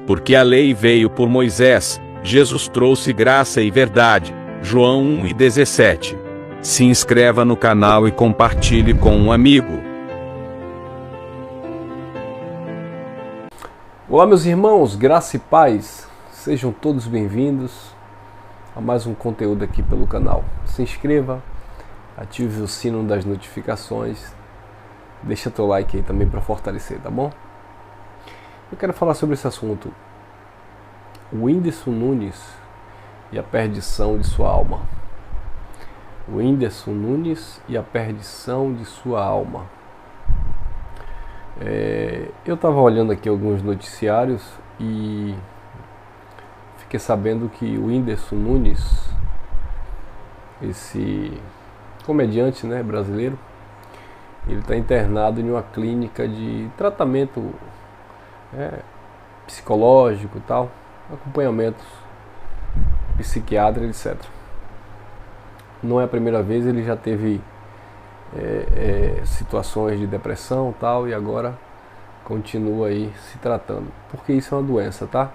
Porque a lei veio por Moisés, Jesus trouxe graça e verdade. João 1:17. Se inscreva no canal e compartilhe com um amigo. Olá meus irmãos, graça e paz, sejam todos bem-vindos a mais um conteúdo aqui pelo canal. Se inscreva, ative o sino das notificações, deixa teu like aí também para fortalecer, tá bom? Eu quero falar sobre esse assunto, o Whindersson Nunes e a perdição de sua alma. O Whindersson Nunes e a perdição de sua alma. Eu estava olhando aqui alguns noticiários e fiquei sabendo que o Whindersson Nunes, esse comediante, né, brasileiro, ele está internado em uma clínica de tratamento psicológico e tal, acompanhamentos psiquiátricos, etc. Não é a primeira vez, ele já teve situações de depressão e tal, e agora continua aí se tratando, porque isso é uma doença, tá?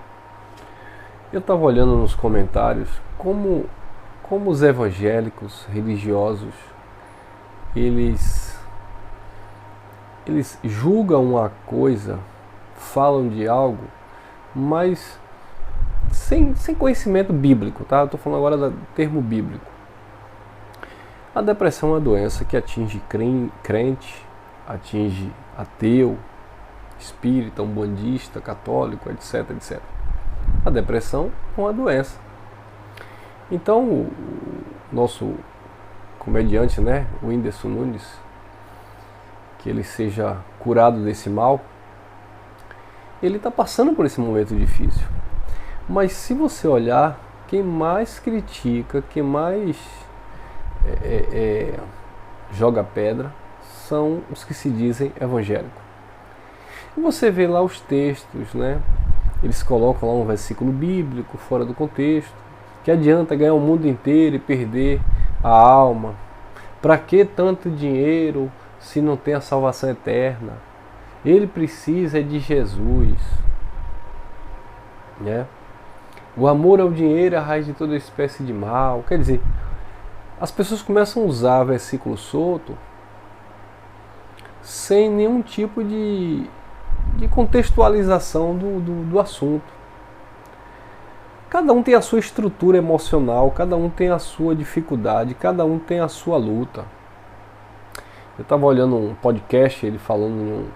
Eu estava olhando nos comentários como os evangélicos religiosos eles julgam uma coisa, falam de algo, mas sem conhecimento bíblico, tá? Eu estou falando agora do termo bíblico. A depressão é uma doença que atinge crente, atinge ateu, espírita, umbandista, católico, etc, etc. A depressão é uma doença. Então, o nosso comediante, né, o Whindersson Nunes, que ele seja curado desse mal, ele está passando por esse momento difícil. Mas se você olhar, quem mais critica, quem mais joga pedra são os que se dizem evangélicos. E você vê lá os textos, né? Eles colocam lá um versículo bíblico fora do contexto. Que adianta ganhar o mundo inteiro e perder a alma? Para que tanto dinheiro se não tem a salvação eterna? Ele precisa de Jesus, né? O amor ao dinheiro é a raiz de toda espécie de mal. Quer dizer, as pessoas começam a usar versículo solto sem nenhum tipo de contextualização do assunto. Cada um tem a sua estrutura emocional, cada um tem a sua dificuldade, cada um tem a sua luta. Eu estava olhando um podcast, ele falando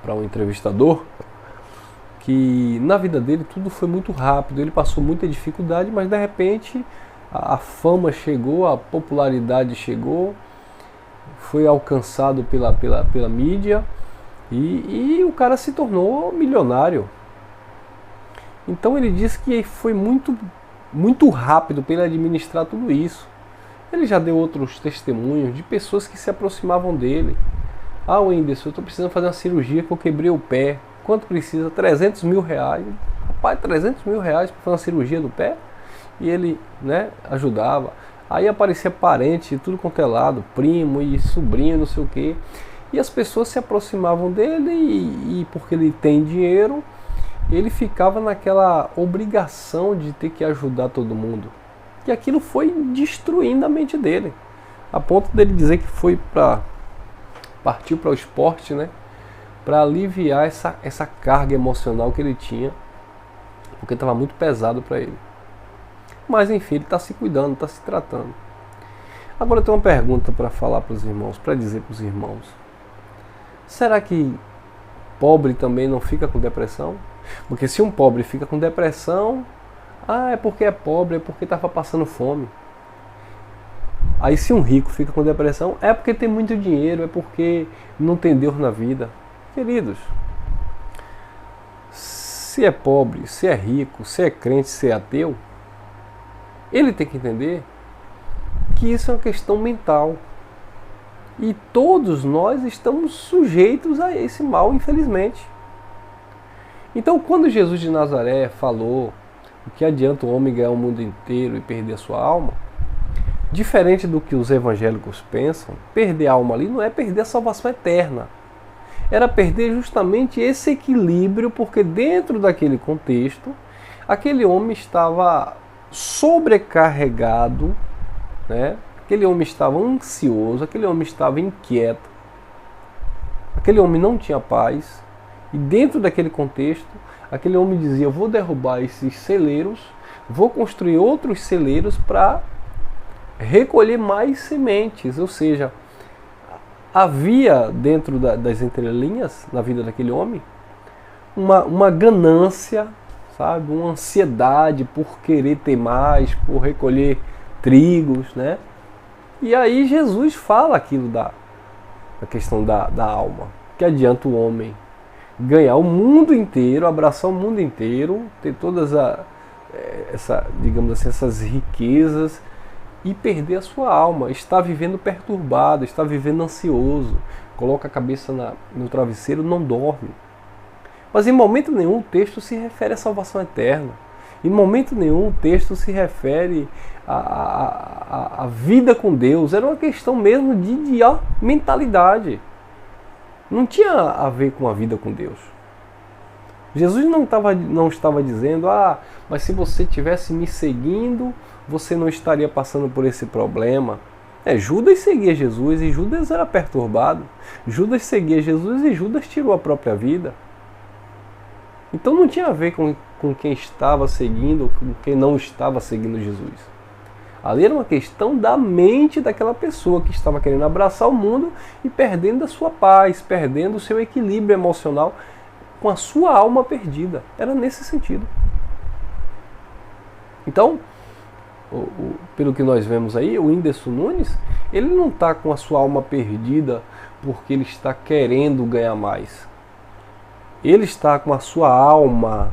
para um entrevistador, que na vida dele tudo foi muito rápido, ele passou muita dificuldade, mas de repente a fama chegou, a popularidade chegou, foi alcançado pela mídia e o cara se tornou milionário. Então ele disse que foi muito rápido para ele administrar tudo isso. Ele já deu outros testemunhos de pessoas que se aproximavam dele. Ah, Whindersson, eu estou precisando fazer uma cirurgia que eu quebrei o pé. Quanto precisa? 300 mil reais. Rapaz, 300 mil reais para fazer uma cirurgia do pé? E ele, né, ajudava. Aí aparecia parente de tudo quanto é lado, primo e sobrinho, não sei o quê. E as pessoas se aproximavam dele e porque ele tem dinheiro, ele ficava naquela obrigação de ter que ajudar todo mundo. E aquilo foi destruindo a mente dele. A ponto dele dizer que partiu para o esporte, né, para aliviar essa carga emocional que ele tinha, porque estava muito pesado para ele. Mas enfim, ele está se cuidando, está se tratando. Agora eu tenho uma pergunta para falar para os irmãos, para dizer para os irmãos. Será que pobre também não fica com depressão? Porque se um pobre fica com depressão, é porque é pobre, é porque estava passando fome. Aí se um rico fica com depressão, é porque tem muito dinheiro, é porque não tem Deus na vida. Queridos, se é pobre, se é rico, se é crente, se é ateu, ele tem que entender que isso é uma questão mental. E todos nós estamos sujeitos a esse mal, infelizmente. Então, quando Jesus de Nazaré falou o que adianta o homem ganhar o mundo inteiro e perder a sua alma, diferente do que os evangélicos pensam, perder a alma ali não é perder a salvação eterna. era perder justamente esse equilíbrio, porque dentro daquele contexto, aquele homem estava sobrecarregado, né? Aquele homem estava ansioso, aquele homem estava inquieto, aquele homem não tinha paz, e dentro daquele contexto, aquele homem dizia: eu vou derrubar esses celeiros, vou construir outros celeiros para recolher mais sementes. Ou seja, havia dentro das entrelinhas, na vida daquele homem, uma ganância, sabe? Uma ansiedade por querer ter mais, por recolher trigos, né? E aí Jesus fala aquilo da questão da alma. Que adianta o homem ganhar o mundo inteiro, abraçar o mundo inteiro, ter todas digamos assim, essas riquezas e perder a sua alma, está vivendo perturbado, está vivendo ansioso, coloca a cabeça no travesseiro, não dorme. Mas em momento nenhum o texto se refere à salvação eterna. Em momento nenhum o texto se refere à vida com Deus. Era uma questão mesmo de mentalidade. Não tinha a ver com a vida com Deus. Jesus não estava dizendo: mas se você tivesse me seguindo, você não estaria passando por esse problema. Judas seguia Jesus e Judas era perturbado. Judas seguia Jesus e Judas tirou a própria vida. Então não tinha a ver com quem estava seguindo, com quem não estava seguindo Jesus. Ali era uma questão da mente daquela pessoa que estava querendo abraçar o mundo e perdendo a sua paz, perdendo o seu equilíbrio emocional, com a sua alma perdida. Era nesse sentido. Então, pelo que nós vemos aí, o Whindersson Nunes, ele não está com a sua alma perdida porque ele está querendo ganhar mais. Ele está com a sua alma,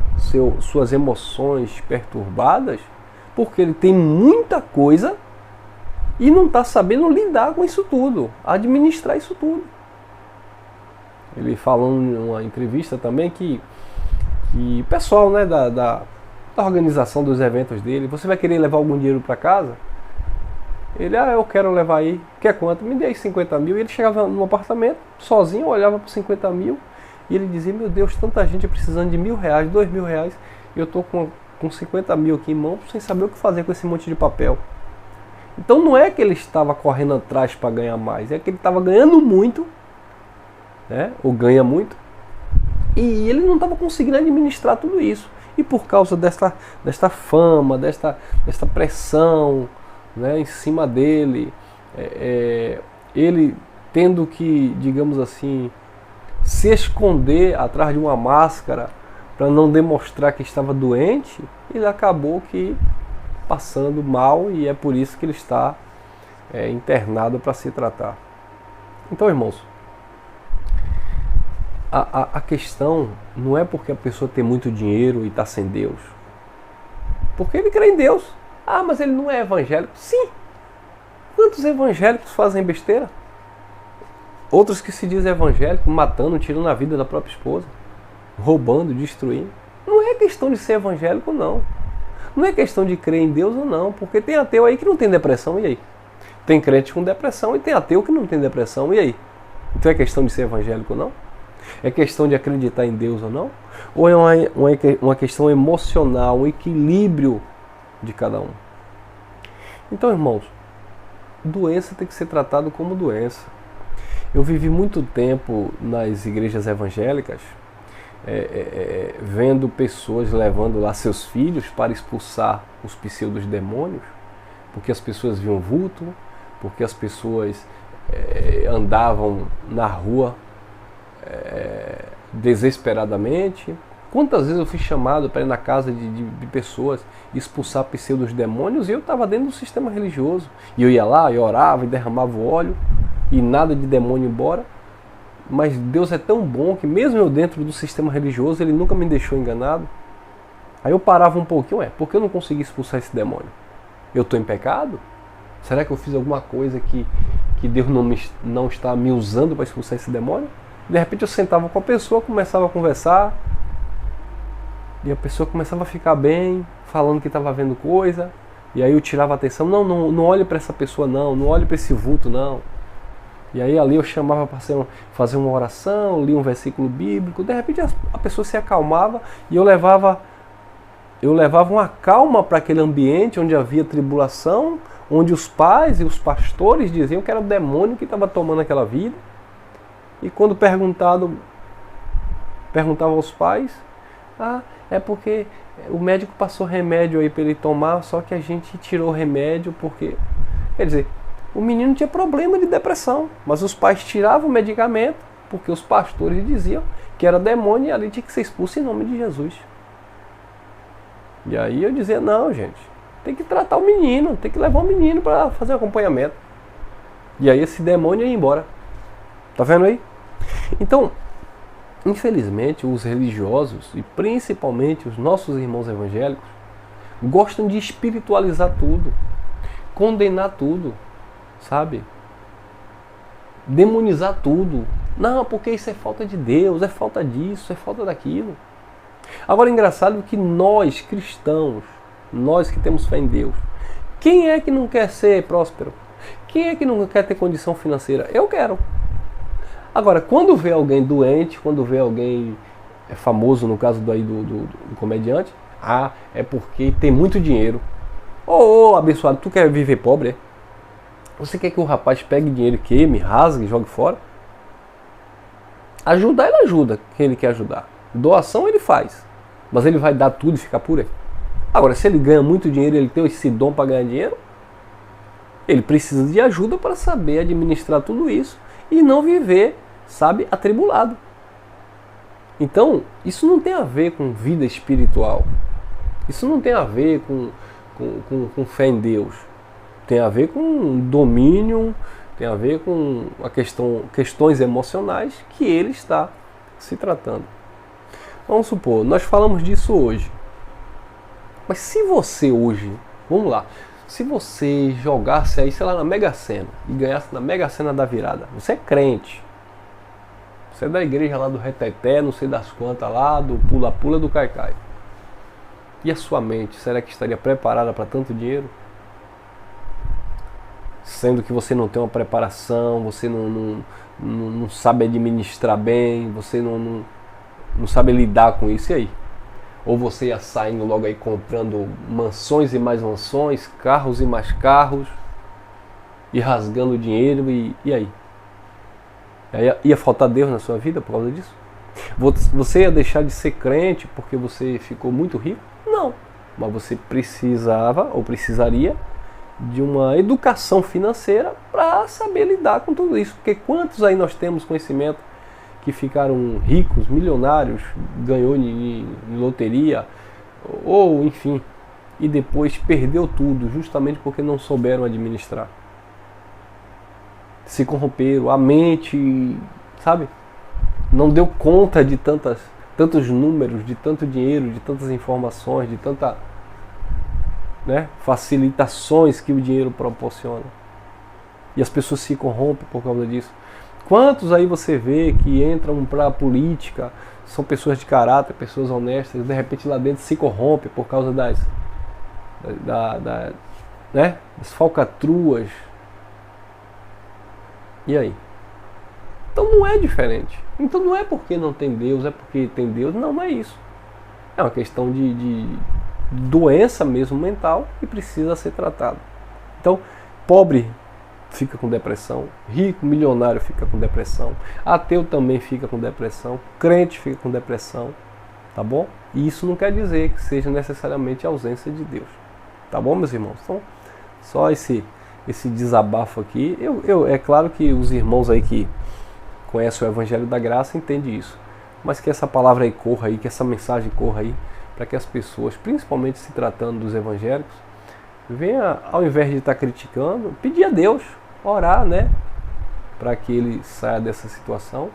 suas emoções perturbadas, porque ele tem muita coisa e não está sabendo lidar com isso tudo, administrar isso tudo. Ele falou em uma entrevista também que o pessoal, né, da organização dos eventos dele: você vai querer levar algum dinheiro para casa? Ele: eu quero levar aí. Quer quanto? Me dê aí 50 mil. E ele chegava no apartamento, sozinho, olhava para 50 mil e ele dizia: meu Deus, tanta gente precisando de R$1.000, R$2.000, e eu estou com 50 mil aqui em mão, sem saber o que fazer com esse monte de papel. Então não é que ele estava correndo atrás para ganhar mais, é que ele estava ganhando muito, né? Ou ganha muito, e ele não estava conseguindo administrar tudo isso. E por causa desta fama, desta pressão, né, em cima dele, ele tendo que, digamos assim, se esconder atrás de uma máscara para não demonstrar que estava doente, ele acabou que passando mal, e é por isso que ele está internado para se tratar. Então, irmãos, a questão não é porque a pessoa tem muito dinheiro e está sem Deus. Porque ele crê em Deus. Mas ele não é evangélico. Sim. Quantos evangélicos fazem besteira? Outros que se dizem evangélicos, matando, tirando a vida da própria esposa, roubando, destruindo. Não é questão de ser evangélico, não. Não é questão de crer em Deus ou não. Porque tem ateu aí que não tem depressão, e aí? Tem crente com depressão e tem ateu que não tem depressão, e aí? Então é questão de ser evangélico ou não? É questão de acreditar em Deus ou não? Ou é uma questão emocional, um equilíbrio de cada um? Então, irmãos, doença tem que ser tratado como doença. Eu vivi muito tempo nas igrejas evangélicas, vendo pessoas levando lá seus filhos para expulsar os pseudos demônios, porque as pessoas viam vulto, porque as pessoas andavam na rua desesperadamente. Quantas vezes eu fui chamado para ir na casa de pessoas expulsar pseudos demônios, e eu estava dentro do sistema religioso, e eu ia lá, eu orava e derramava o óleo e nada de demônio embora. Mas Deus é tão bom que mesmo eu dentro do sistema religioso, Ele nunca me deixou enganado. Aí eu parava um pouquinho, por que eu não consegui expulsar esse demônio? Eu estou em pecado? Será que eu fiz alguma coisa que Deus não está me usando para expulsar esse demônio? De repente eu sentava com a pessoa, começava a conversar, e a pessoa começava a ficar bem, falando que estava vendo coisa, e aí eu tirava a atenção: não olhe para essa pessoa, não olhe para esse vulto, não. E aí ali eu chamava para fazer uma oração, lia um versículo bíblico, de repente a pessoa se acalmava e eu levava uma calma para aquele ambiente onde havia tribulação, onde os pais e os pastores diziam que era o demônio que estava tomando aquela vida. E quando perguntava aos pais, é porque o médico passou remédio aí para ele tomar, só que a gente tirou o remédio porque... Quer dizer, o menino tinha problema de depressão, mas os pais tiravam o medicamento porque os pastores diziam que era demônio e ali tinha que ser expulso em nome de Jesus. E aí eu dizia, não, gente, tem que tratar o menino, tem que levar o menino para fazer acompanhamento. E aí esse demônio ia embora. Tá vendo aí? Então, infelizmente, os religiosos, e principalmente os nossos irmãos evangélicos, gostam de espiritualizar tudo, condenar tudo, sabe? Demonizar tudo. Não, porque isso é falta de Deus, é falta disso, é falta daquilo. Agora, engraçado que nós, cristãos, nós que temos fé em Deus, quem é que não quer ser próspero? Quem é que não quer ter condição financeira? Eu quero. Agora, quando vê alguém doente, quando vê alguém famoso, no caso do comediante, é porque tem muito dinheiro. Ô, abençoado, tu quer viver pobre? É? Você quer que o rapaz pegue dinheiro, queime, rasgue, jogue fora? Ajudar, ele ajuda quem ele quer ajudar. Doação ele faz, mas ele vai dar tudo e ficar por aí. Agora, se ele ganha muito dinheiro, ele tem esse dom para ganhar dinheiro, ele precisa de ajuda para saber administrar tudo isso e não viver, sabe, atribulado. Então, isso não tem a ver com vida espiritual. Isso não tem a ver com fé em Deus. Tem a ver com domínio, tem a ver com questões emocionais que ele está se tratando. Vamos supor, nós falamos disso hoje. Mas se você hoje, vamos lá, se você jogasse aí, sei lá, na Mega Sena e ganhasse na Mega Sena da virada, você é crente. Você é da igreja lá do Reteté, não sei das quantas lá, do pula-pula do Caicai. E a sua mente, será que estaria preparada para tanto dinheiro? Sendo que você não tem uma preparação, você não sabe administrar bem, você não sabe lidar com isso, e aí? Ou você ia saindo logo aí comprando mansões e mais mansões, carros e mais carros, e rasgando dinheiro, e aí? Ia faltar Deus na sua vida por causa disso? Você ia deixar de ser crente porque você ficou muito rico? Não. Mas você precisava ou precisaria de uma educação financeira para saber lidar com tudo isso. Porque quantos aí nós temos conhecimento que ficaram ricos, milionários, ganhou em loteria, ou enfim, e depois perdeu tudo justamente porque não souberam administrar. Se corromperam, a mente, sabe, não deu conta de tantos números, de tanto dinheiro, de tantas informações, de tanta, facilitações que o dinheiro proporciona. E as pessoas se corrompem por causa disso. Quantos aí você vê que entram para a política, são pessoas de caráter, pessoas honestas, de repente lá dentro se corrompem por causa das falcatruas. E aí? Então não é diferente. Então não é porque não tem Deus, é porque tem Deus. Não é isso. É uma questão de doença mesmo mental que precisa ser tratada. Então, pobre fica com depressão, rico, milionário fica com depressão, ateu também fica com depressão, crente fica com depressão, tá bom? E isso não quer dizer que seja necessariamente a ausência de Deus, tá bom, meus irmãos? Então, só esse desabafo aqui. É claro que os irmãos aí que conhecem o Evangelho da Graça entendem isso, mas que essa palavra aí corra aí, que essa mensagem corra aí, para que as pessoas, principalmente se tratando dos evangélicos, venha, ao invés de estar criticando, pedir a Deus, orar, para que ele saia dessa situação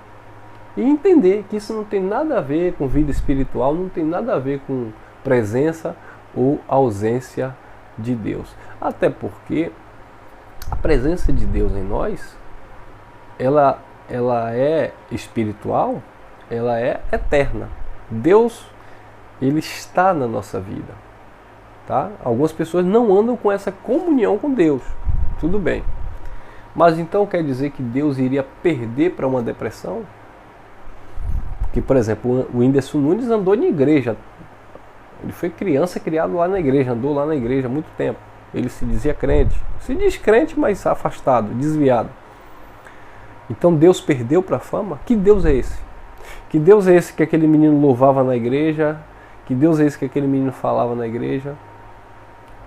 e entender que isso não tem nada a ver com vida espiritual, não tem nada a ver com presença ou ausência de Deus. Até porque a presença de Deus em nós, ela é espiritual, ela é eterna. Deus, ele está na nossa vida. Tá? Algumas pessoas não andam com essa comunhão com Deus, tudo bem. Mas então quer dizer que Deus iria perder para uma depressão? Porque, por exemplo, o Whindersson Nunes andou na igreja. Ele foi criança criado lá na igreja, andou lá na igreja há muito tempo. Ele se dizia crente. Se diz crente, mas afastado, desviado. Então Deus perdeu para a fama? Que Deus é esse? Que Deus é esse que aquele menino louvava na igreja? Que Deus é esse que aquele menino falava na igreja?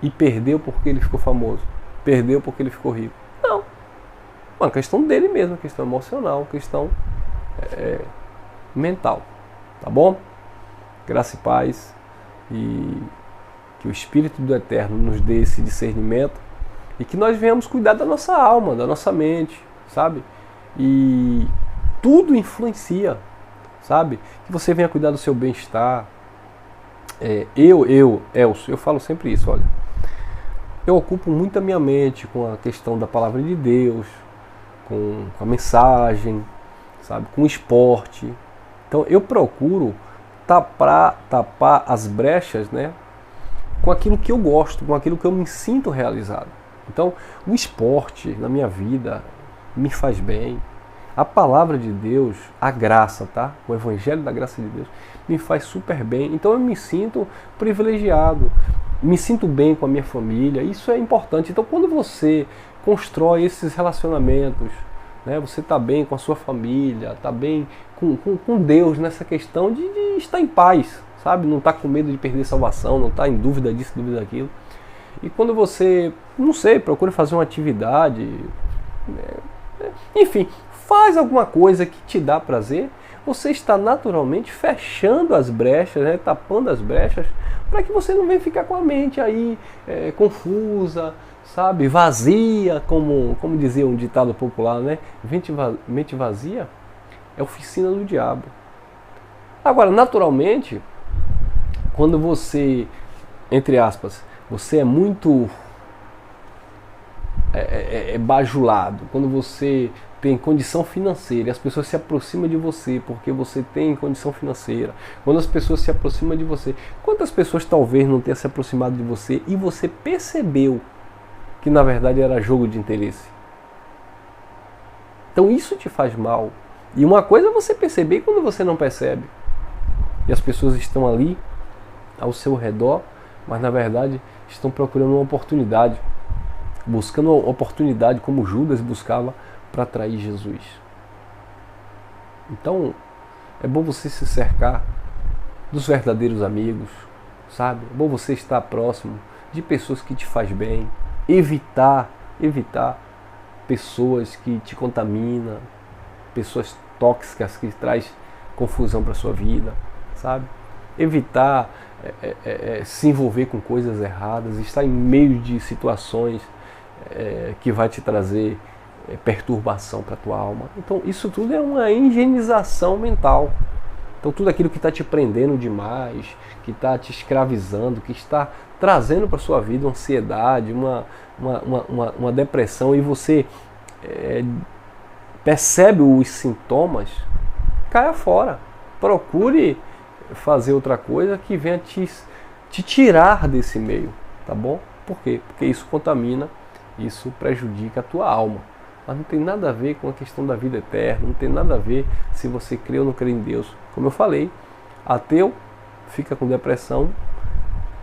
E perdeu porque ele ficou famoso? Perdeu porque ele ficou rico? Não. Uma questão dele mesmo, questão emocional, questão mental. Tá bom? Graça e paz. E que o Espírito do Eterno nos dê esse discernimento e que nós venhamos cuidar da nossa alma, da nossa mente, sabe? E tudo influencia, sabe? Que você venha cuidar do seu bem-estar. Elcio, eu falo sempre isso, olha. Eu ocupo muito a minha mente com a questão da palavra de Deus, com a mensagem, sabe? Com o esporte. Então eu procuro tapar as brechas, né, com aquilo que eu gosto, com aquilo que eu me sinto realizado. Então, o esporte na minha vida me faz bem. A palavra de Deus, a graça, tá? O evangelho da graça de Deus me faz super bem. Então eu me sinto privilegiado, me sinto bem com a minha família. Isso é importante. Então, quando você constrói esses relacionamentos, né, você está bem com a sua família, está bem com Deus nessa questão de estar em paz, sabe? Não está com medo de perder salvação, não está em dúvida disso, dúvida daquilo. E quando você, não sei, procura fazer uma atividade, enfim, faz alguma coisa que te dá prazer, você está naturalmente fechando as brechas, né, tapando as brechas, para que você não venha ficar com a mente aí confusa, sabe, vazia, como dizia um ditado popular, né? Mente vazia é oficina do diabo. Agora, naturalmente, quando você, entre aspas, você é muito bajulado, quando você tem condição financeira e as pessoas se aproximam de você porque você tem condição financeira, quando as pessoas se aproximam de você, quantas pessoas talvez não tenham se aproximado de você e você percebeu que na verdade era jogo de interesse? Então isso te faz mal. E uma coisa é você perceber quando você não percebe. E as pessoas estão ali ao seu redor, mas na verdade estão procurando uma oportunidade, buscando uma oportunidade como Judas buscava para atrair Jesus. Então é bom você se cercar dos verdadeiros amigos, sabe? É bom você estar próximo de pessoas que te faz bem, evitar pessoas que te contaminam, pessoas tóxicas que traz confusão para sua vida, sabe? Evitar se envolver com coisas erradas, estar em meio de situações que vai te trazer perturbação para a tua alma. Então isso tudo é uma higienização mental. Então tudo aquilo que está te prendendo demais, que está te escravizando, que está trazendo para a sua vida uma ansiedade, uma depressão, e você percebe os sintomas, caia fora. Procure fazer outra coisa que venha te tirar desse meio, tá bom? Por quê? Porque isso contamina, isso prejudica a tua alma. Mas não tem nada a ver com a questão da vida eterna, não tem nada a ver se você crê ou não crê em Deus. Como eu falei, ateu fica com depressão,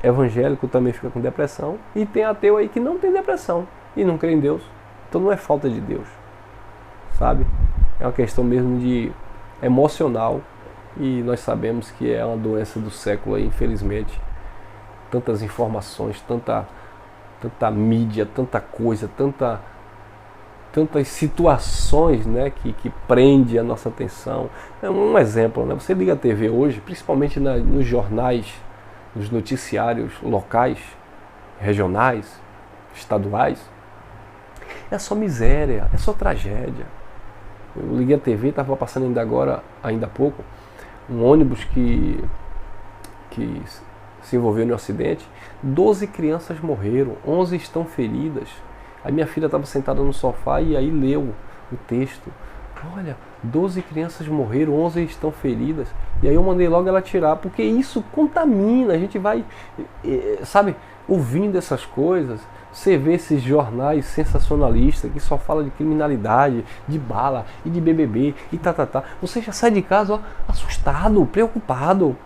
evangélico também fica com depressão, e tem ateu aí que não tem depressão e não crê em Deus. Então não é falta de Deus, sabe? É uma questão mesmo de emocional, e nós sabemos que é uma doença do século aí, infelizmente. Tantas informações, tanta mídia, tanta coisa, tantas situações, né, que prende a nossa atenção. É um exemplo, né? Você liga a TV hoje, principalmente nos jornais, nos noticiários locais, regionais, estaduais, é só miséria, é só tragédia. Eu liguei a TV, estava passando ainda há pouco, um ônibus que se envolveu no acidente. 12 crianças morreram, 11 estão feridas. A minha filha estava sentada no sofá e aí leu o texto. Olha, 12 crianças morreram, 11 estão feridas. E aí eu mandei logo ela tirar, porque isso contamina. A gente vai, sabe, ouvindo essas coisas, Você vê esses jornais sensacionalistas que só falam de criminalidade, de bala e de BBB e tá. Você já sai de casa, ó, assustado, preocupado.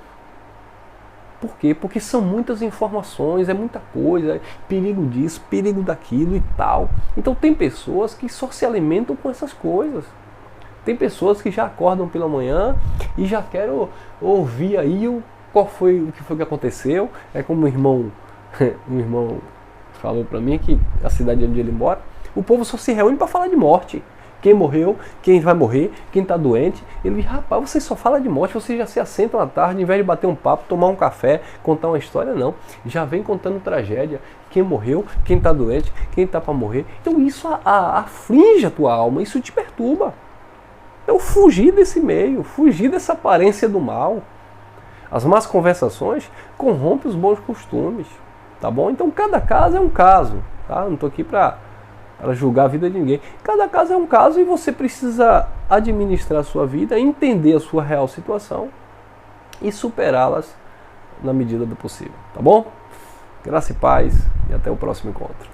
Por quê? Porque são muitas informações, é muita coisa, perigo disso, perigo daquilo e tal. Então tem pessoas que só se alimentam com essas coisas. Tem pessoas que já acordam pela manhã e já querem ouvir aí o que foi que aconteceu. É como um irmão falou pra mim que a cidade onde ele mora, o povo só se reúne para falar de morte. Quem morreu, quem vai morrer, quem está doente. Ele diz, rapaz, você só fala de morte, você já se assenta à tarde, em vez de bater um papo, tomar um café, contar uma história, não. Já vem contando tragédia, quem morreu, quem está doente, quem está para morrer. Então isso aflige a tua alma, isso te perturba. Então fugir desse meio, fugir dessa aparência do mal. As más conversações corrompem os bons costumes, tá bom? Então cada caso é um caso, tá? Não estou aqui para julgar a vida de ninguém. Cada caso é um caso e você precisa administrar a sua vida, entender a sua real situação e superá-las na medida do possível, tá bom? Graça e paz e até o próximo encontro.